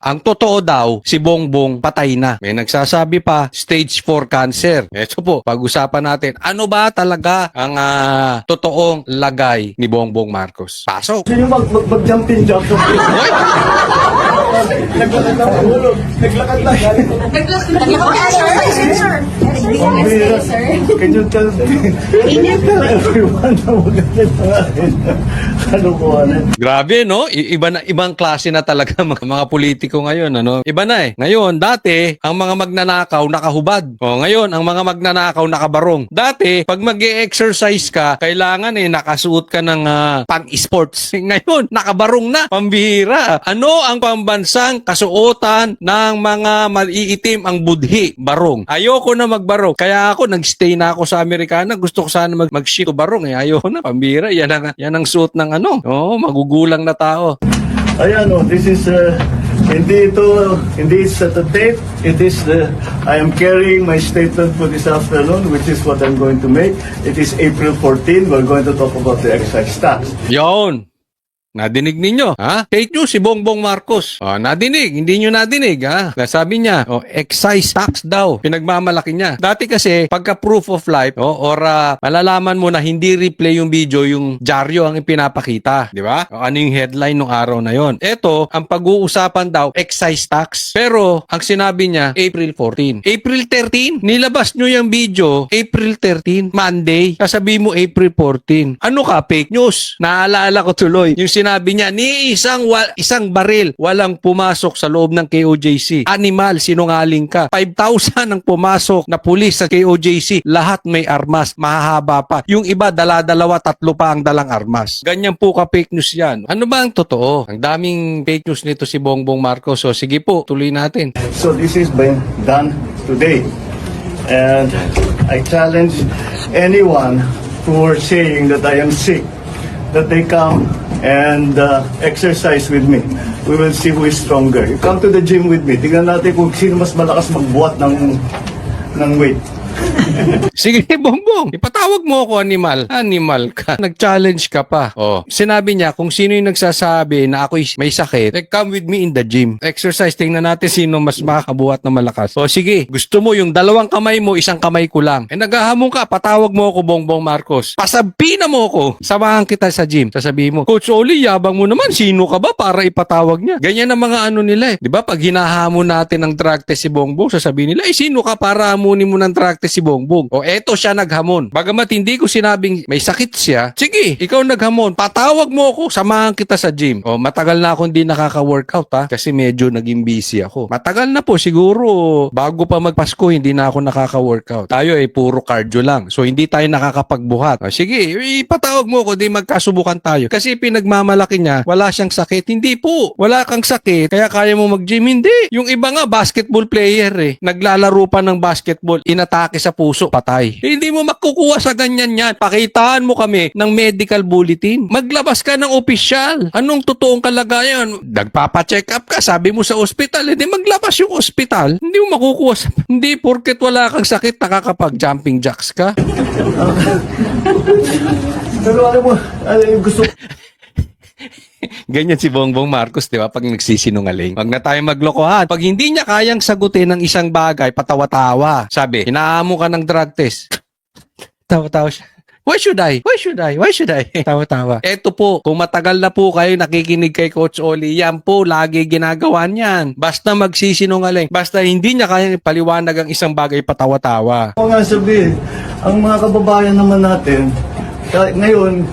Ang totoo daw, si Bongbong patay na. May nagsasabi pa, stage 4 cancer. Ito po, pag-usapan natin, ano ba talaga ang totoong lagay ni Bongbong Marcos? Pasok! Sino mag-jumping jack? Hoy! Naglakad lang ulo. Naglakad lang. Can you tell everyone na magalit na akin? Ano ko Grabe, no? Iba na, ibang klase na talaga mga politiko ngayon, ano? Iba na eh. Ngayon, dati, ang mga magnanakaw nakahubad. O, ngayon, ang mga magnanakaw nakabarong. Dati, pag mag-e-exercise ka, kailangan nakasuot ka ng pang-sports. Ngayon, nakabarong na. Pambihira. Ano ang pambansang kasuotan ng mga maliitim ang budhi? Barong. Ayoko na magbarong. Kaya ako, nag-stay na ako sa Amerikana. Gusto ko sana mag-ship to barong. Ayoko na. Pambihira. Yan ang suot ng magugulang na tao. Ayan this is hindi sa tape. It is I am carrying my statement for this afternoon, which is what I'm going to make. It is April 14. We're going to talk about the excise tax. Yon. Nadinig ninyo, ha? Fake news si Bongbong Marcos. Nadinig, hindi nyo nadinig, ha? Sabi niya, excise tax daw, pinagmamalaki niya. Dati kasi, pagka proof of life, malalaman mo na hindi replay yung video, yung dyaryo ang ipinapakita, di ba? Ano yung headline nung araw na yon? Eto, ang pag-uusapan daw, excise tax. Pero, ang sinabi niya, April 14. April 13? Nilabas nyo yung video, April 13, Monday. Sasabihin mo, April 14. Ano ka, fake news? Naalala ko tuloy, yung sinabi niya, ni isang baril walang pumasok sa loob ng KOJC. Animal, sinungaling ka. 5,000 ang pumasok na pulis sa KOJC. Lahat may armas. Mahahaba pa. Yung iba, dala-dalawa, tatlo pa ang dalang armas. Ganyan po ka fake news yan. Ano ba ang totoo? Ang daming fake news nito si Bongbong Marcos. So sige po, tuloy natin. So this is being done today. And I challenge anyone who are saying that I am sick, that they come and exercise with me. We will see who is stronger. You come to the gym with me. Tingnan natin kung sino mas malakas magbuhat ng weight. Sige, Bongbong, ipatawag mo ako animal. Animal ka. Nag-challenge ka pa. Sinabi niya kung sino yung nagsasabi na ako may sakit, come with me in the gym. Exercise, tingnan natin sino mas makakabuhat na malakas. Sige, gusto mo yung dalawang kamay mo, isang kamay ko lang. Naghahamon ka, patawag mo ako, Bongbong Marcos. Pasabi na mo ako. Samahan kita sa gym. Sasabihin mo, Coach Oli, yabang mo naman. Sino ka ba para ipatawag niya? Ganyan ang mga nila eh. Di ba? Pag hinahamon natin ng drug test si Bongbong, sasabihin nila, sino ka para hamunin mo ng drug test si Bongbong? Eto siya naghamon. Bagamat hindi ko sinabing may sakit siya, sige, ikaw naghamon. Patawag mo ako, samahan kita sa gym. Matagal na akong hindi nakaka-workout ha, kasi medyo naging busy ako. Matagal na po, siguro bago pa magpasko, hindi na ako nakaka-workout. Tayo puro cardio lang. So hindi tayo nakakapagbuhat. Sige, ipatawag mo ako, di magkasubukan tayo. Kasi pinagmamalaki niya, wala siyang sakit. Hindi po, wala kang sakit, kaya kaya mo mag-gym. Hindi. Yung iba nga, basketball player naglalaro pa ng basketball, inatake sa puso, patay. Hindi mo makukuha sa ganyan yan. Pakitaan mo kami ng medical bulletin. Maglabas ka ng opisyal. Anong totoong kalagayan? Nagpapa-check up ka, sabi mo sa ospital, hindi maglabas yung ospital. Hindi mo makukuha sa... Hindi porket wala kang sakit, nakakapag-jumping jacks ka. Pero alam mo, gusto Ganyan si Bongbong Marcos, di ba? Pag nagsisinungaling. Wag na tayo maglokohan. Pag hindi niya kayang sagutin ng isang bagay, patawa-tawa. Sabi, inaamo ka ng drug test. Tawa-tawa siya. Why should I? Why should I? Why should I? Tawa-tawa. Eto po, kung matagal na po kayo nakikinig kay Coach Oli, yan po, lagi ginagawa niyan. Basta magsisinungaling. Basta hindi niya kayang paliwanag ang isang bagay, patawa-tawa. ako nga sabihin, ang mga kababayan naman natin, ngayon,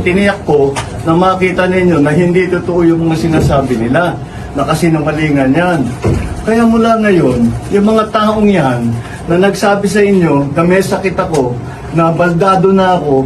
tiniyak ko na makita ninyo na hindi totoo yung mga sinasabi nila, na kasinungalingan yan. Kaya mula ngayon, yung mga taong yan na nagsabi sa inyo na may sakit ako, na baldado na ako,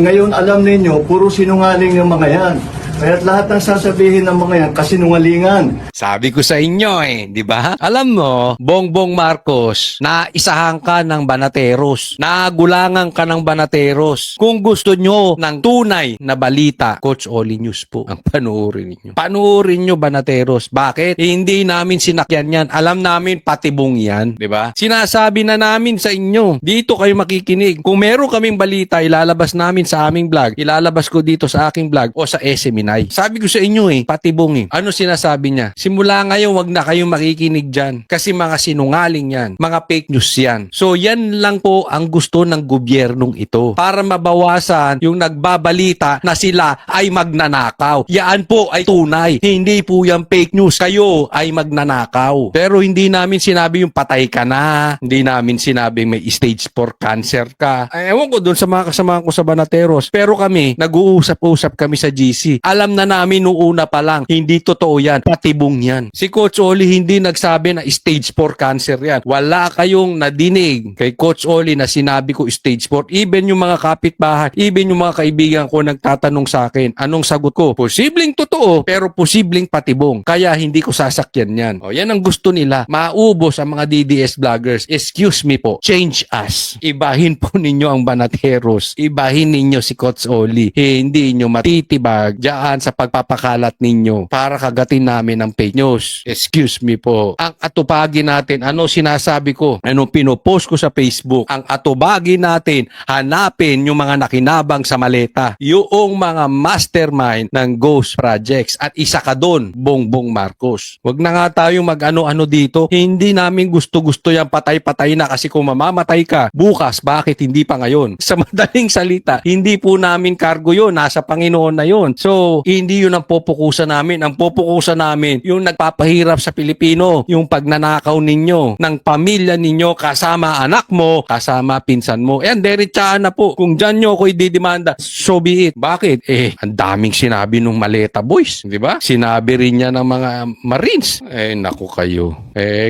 ngayon alam ninyo, puro sinungaling yung mga yan. Kaya't lahat ng sasabihin ng mga yan, kasinungalingan. Sabi ko sa inyo di ba? Alam mo, Bongbong Marcos, naisahan ka ng banateros. Nagulangan ka ng banateros. Kung gusto nyo ng tunay na balita, Coach Oli News po ang panuorin ninyo. Panuorin nyo banateros. Bakit? Hindi namin sinakyan yan. Alam namin patibong yan. Di ba? Sinasabi na namin sa inyo. Dito kayo makikinig. Kung meron kaming balita, ilalabas namin sa aming vlog. Ilalabas ko dito sa aking vlog o sa SME i-deny. Sabi ko sa inyo patibong Ano sinasabi niya? Simula ngayon, wag na kayong makikinig dyan. Kasi mga sinungaling yan. Mga fake news yan. So yan lang po ang gusto ng gobyernong ito. Para mabawasan yung nagbabalita na sila ay magnanakaw. Yan po ay tunay. Hindi po yan fake news. Kayo ay magnanakaw. Pero hindi namin sinabi yung patay ka na. Hindi namin sinabi may stage 4 cancer ka. Ay, ewan ko doon sa mga kasamahan ko sa Banateros. Pero kami, nag-uusap-usap kami sa GC. Alam na namin noong una pa lang, hindi totoo yan. Patibong yan. Si Coach Oli hindi nagsabi na stage 4 cancer yan. Wala kayong nadinig kay Coach Oli na sinabi ko stage 4. Even yung mga kapitbahay, even yung mga kaibigan ko nagtatanong sa akin, anong sagot ko? Posibleng totoo, pero posibleng patibong. Kaya hindi ko sasakyan yan. O, yan ang gusto nila. Maubos ang mga DDS vloggers. Excuse me po, change us. Ibahin po ninyo ang Banateros. Ibahin ninyo si Coach Oli. Hindi nyo matitibag dyan sa pagpapakalat ninyo para kagatin namin ng fake news. Excuse me po. Ang atupagi natin, ano sinasabi ko? Ano pinopost ko sa Facebook? Ang atubagi natin, hanapin yung mga nakinabang sa maleta. Yung mga mastermind ng Ghost Projects. At isa ka doon, Bongbong Marcos. Wag na nga tayong mag-ano-ano dito. Hindi namin gusto-gusto yung patay-patay na kasi kung mamamatay ka, bukas, bakit hindi pa ngayon? Sa madaling salita, hindi po namin cargo yun. Nasa Panginoon na yun. So, hindi yun ang pupukusan namin. Ang pupukusan namin, yung nagpapahirap sa Pilipino, yung pagnanakaw ninyo, ng pamilya ninyo, kasama anak mo, kasama pinsan mo. Ayan, derechahan na po. Kung dyan nyo ako ididemanda, so be it. Bakit? Ang daming sinabi nung Maleta Boys, di ba? Sinabi rin niya ng mga Marines. Naku kayo.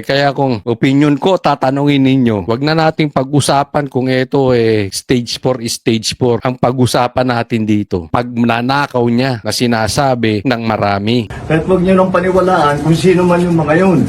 Kaya kung opinion ko, tatanungin ninyo, wag na nating pag-usapan kung ito stage 4 is stage 4. Ang pag-usapan natin dito, pag nanakaw niya na sinasabi ng marami. Kahit huwag nyo nang paniwalaan kung sino man yung mga yun.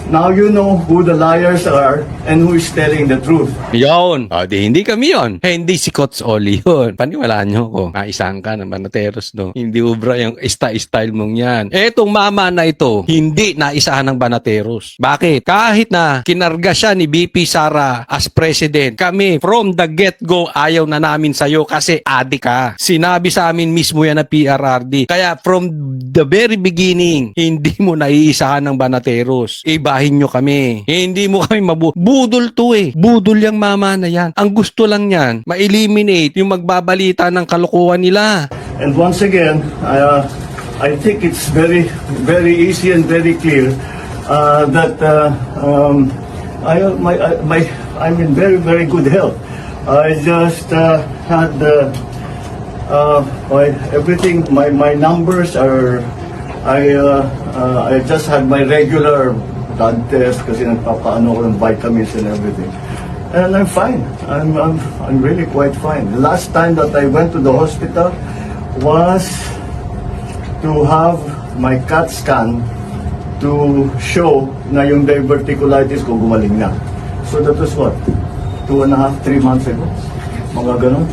Now you know who the liars are and who is telling the truth. Yun. Di hindi kami yun. Hindi si Coach Oli yun. Paniwalaan nyo ko. Naisang ka ng Banateros, no? Hindi ubra yung style mong yan. Etong mama na ito, hindi naisahan ng Banateros. Bakit? Kahit na kinarga siya ni BP Sara as president, kami from the get-go ayaw na namin sa'yo kasi adik ka. Sinabi sa amin mismo yan na PRRD. Kaya from the very beginning, hindi mo naiisahan ng Banateros. Ibahin nyo kami. Hindi mo kami budol to Budol yung mama na yan. Ang gusto lang yan, ma-eliminate yung magbabalita ng kalokohan nila. And once again, I think it's very, very easy and very clear that I'm in very, very good health. I just had everything. My numbers are. I just had my regular blood test kasi nagpapaano ko ng vitamins and everything. And I'm fine. I'm really quite fine. The last time that I went to the hospital was to have my CAT scan to show na yung diverticulitis ko gumaling na. So that was what? 2.5, 3 months ago. Mga ganun.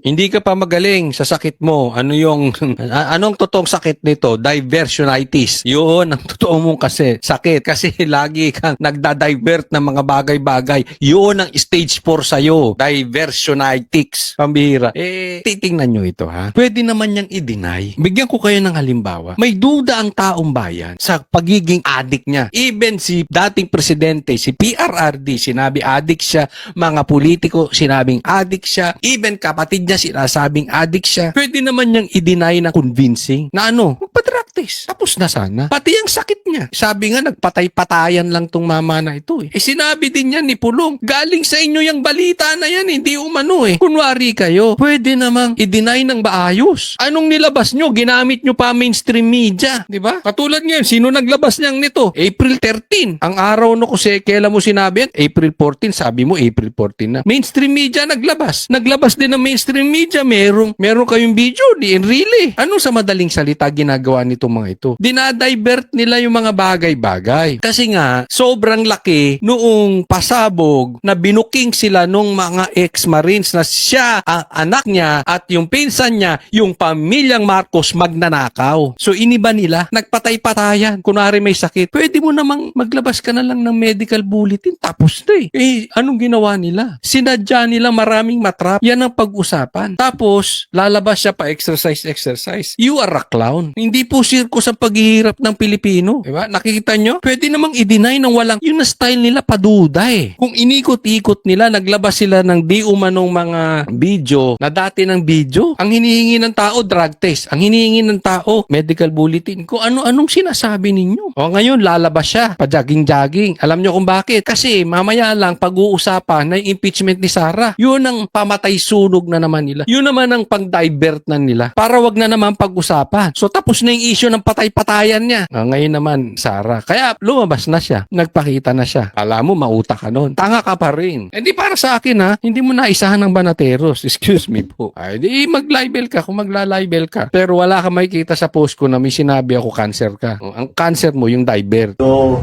Hindi ka pa magaling sa sakit mo. Anong totoong sakit nito? Diversionitis. Yun ang totoo mong kasi sakit. Kasi lagi kang nagda-divert ng mga bagay-bagay. Yun ang stage 4 sa'yo. Diversionitis. Pambihira. Titingnan nyo ito ha. Pwede naman niyang i-deny. Bigyan ko kayo ng halimbawa. May duda ang taong bayan sa pagiging addict niya. Even si dating presidente, si PRRD, sinabi addict siya. Mga politiko, sinabing addict siya. Even kapatid niya sinasabing addict siya. Pwede naman niyang i-deny na convincing na magpa-drug test. Tapos na sana. Pati ang sakit niya. Sabi nga, nagpatay-patayan lang tong mama na ito sinabi din niya ni Pulong, galing sa inyo yung balita na yan, hindi umano Kunwari kayo, pwede namang i-deny ng maayos. Anong nilabas nyo? Ginamit nyo pa mainstream media. Diba? Katulad ngayon, sino naglabas niyang nito? April 13. Ang araw kasi kailan mo sinabi yan? April 14. Sabi mo, April 14 na. Mainstream media naglabas. Naglabas din ng mainstream media. Meron kayong video, di really. Anong sa madaling salita ginagawa nitong itong mga ito. Dinadivert nila yung mga bagay-bagay. Kasi nga, sobrang laki noong pasabog na binuking sila nung mga ex-marines na siya, ang anak niya at yung pinsan niya, yung pamilyang Marcos magnanakaw. So iniba nila, nagpatay-patayan. Kunwari may sakit, pwede mo namang maglabas ka na lang ng medical bulletin, tapos na eh. Anong ginawa nila? Sinadya nila maraming matrap. Yan ang pag-usapan. Tapos, lalabas siya pa exercise. You are a clown. Hindi po circus ang paghihirap ng Pilipino. Diba? Nakikita nyo? Pwede namang i-deny ng walang, yun na style nila paduda eh. Kung inikot-ikot nila, naglabas sila ng di umanong mga video na dati ng video. Ang hinihingi ng tao, drug test. Ang hinihingi ng tao, medical bulletin. Kung ano-anong sinasabi ninyo. O ngayon, lalabas siya, pa-jogging-jogging. Alam nyo kung bakit? Kasi mamaya lang pag-uusapan na yung impeachment ni Sara. Yun ang pamatay sunog na naman nila. Yun naman ang pang-divert na nila. Para wag na naman pag-usapan. So tapos na yung issue ng patay-patayan niya. Ngayon naman, Sara. Kaya lumabas na siya. Nagpakita na siya. Alam mo, mautak ka nun. Tanga ka pa rin. Hindi para sa akin ha. Hindi mo naisahan ng banateros. Excuse me po. Ay, di mag-libel ka kung magla-libel ka. Pero wala ka makikita sa post ko na may sinabi ako cancer ka. Ang cancer mo yung divert. So,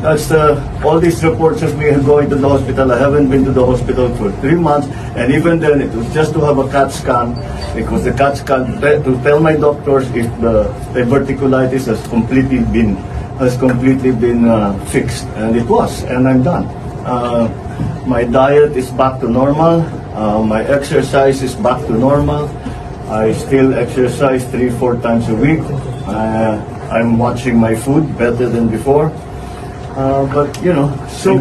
that's all these reports of me going to the hospital. I haven't been to the hospital for 3 months, and even then, it was just to have a CAT scan, because the CAT scan to tell my doctors if the diverticulitis has completely been fixed, and it was, and I'm done. My diet is back to normal. My exercise is back to normal. I still exercise 3-4 times a week. I'm watching my food better than before. But, you know, so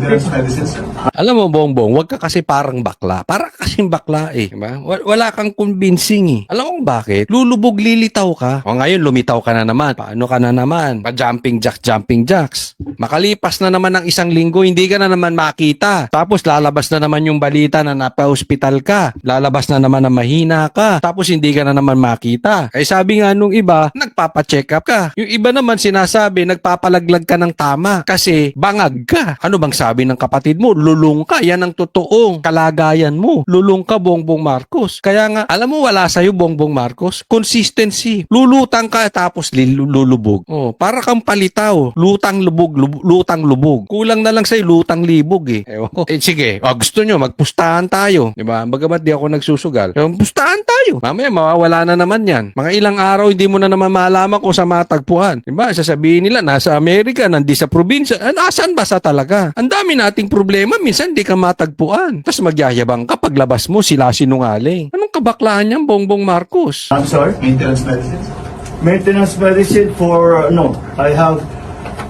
Alam mo, Bongbong, wag ka kasi parang bakla. Para kasing bakla eh. Diba? Wala kang convincing eh. Alam mo kung bakit? Lulubog, lilitaw ka. O ngayon, lumitaw ka na naman. Paano ka na naman? Pa-jumping jacks. Makalipas na naman ng 1 linggo, hindi ka na naman makita. Tapos lalabas na naman yung balita na napa-hospital ka. Lalabas na naman na mahina ka. Tapos hindi ka na naman makita. Eh sabi nga nung iba, nagpapa-check up ka. Yung iba naman sinasabi, nagpapalaglag ka ng tama. Kasi bangag ka. Ano bang sabi ng kapatid mo? Lulong ka. Yan ang totoong kalagayan mo. Lulong ka, Bongbong Marcos. Kaya nga, alam mo wala sa'yo, Bongbong Marcos? Consistency. Lulutang ka tapos lulubog. Oh, para kang palitaw. Lutang lubog. Kulang na lang sa'yo, lutang libog eh. Ewan ko. Sige, gusto nyo, magpustahan tayo. Diba? Bagamat di ako nagsusugal. Pustahan tayo. Mamaya, mawawala na naman yan. Mga ilang araw, hindi mo na naman malaman kung sa matagpuan. Diba? Sasabihin nila, nasa Amerika, nandi sa probinsya. Asan ba sa talaga? Ang dami nating problema, minsan di ka matagpuan. Tapos magyayabang ka, paglabas mo, sila sinungaling. Anong kabaklaan niyan, Bongbong Marcos? I'm sorry? Maintenance medicines? Maintenance medicine for, no, I have,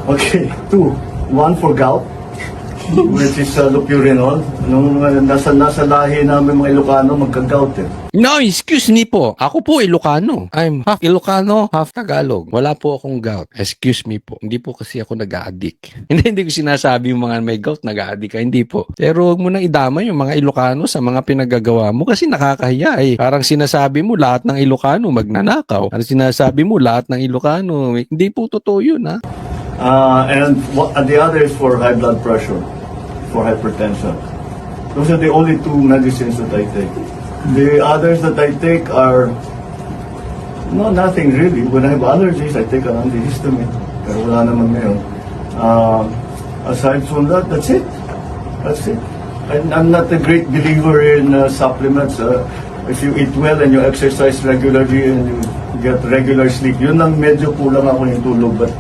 2. One for gout, which is lopurinol. Nung nasa lahi namin mga Ilocano, magka-gout eh. No, excuse me po. Ako po Ilocano. I'm half Ilocano, half Tagalog. Wala po akong gout. Excuse me po. Hindi po kasi ako nag-a-addict. hindi ko sinasabi yung mga may gout nag-a-addict ka. Hindi po. Pero huwag mo nang idama yung mga Ilocano sa mga pinagagawa mo kasi nakakahiya eh. Parang sinasabi mo lahat ng Ilocano magnanakaw. Parang sinasabi mo lahat ng Ilocano. Hindi po totoo yun ha. And the other is for high blood pressure, for hypertension. Those are the only 2 medicines that I take. The others that I take are nothing really. When I have allergies, I take an antihistamine. Pero wala naman ngayon. Aside from that, that's it. I'm not a great believer in supplements. If you eat well and you exercise regularly and you get regular sleep, yun ang medyo kulang ako yung tulog. But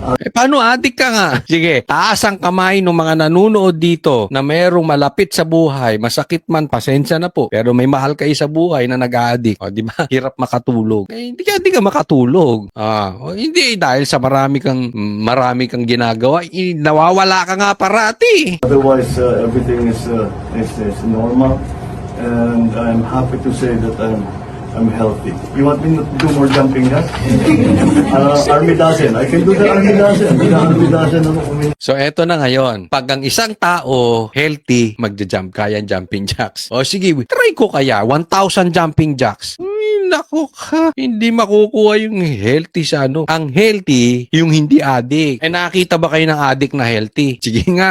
Paano adik ka nga? Sige, taas ang kamay ng mga nanunood dito na merong malapit sa buhay, masakit man, pasensya na po. Pero may mahal kayo sa buhay na nag-addict. O, di ba? Hirap makatulog. Hindi ka makatulog. Hindi dahil sa marami kang ginagawa, nawawala ka nga parati. otherwise, everything is normal. And I'm happy to say that I'm healthy. You want me to do more jumping jacks? Army dozen. I can do the army dozen. So eto na ngayon, pag ang isang tao healthy, magja-jump, kaya jumping jacks. O sige, try ko kaya 1,000 jumping jacks. Naku ka, hindi makukuha yung healthy sa ano. Ang healthy, yung hindi addict. Nakita ba kayo ng addict na healthy? Sige nga,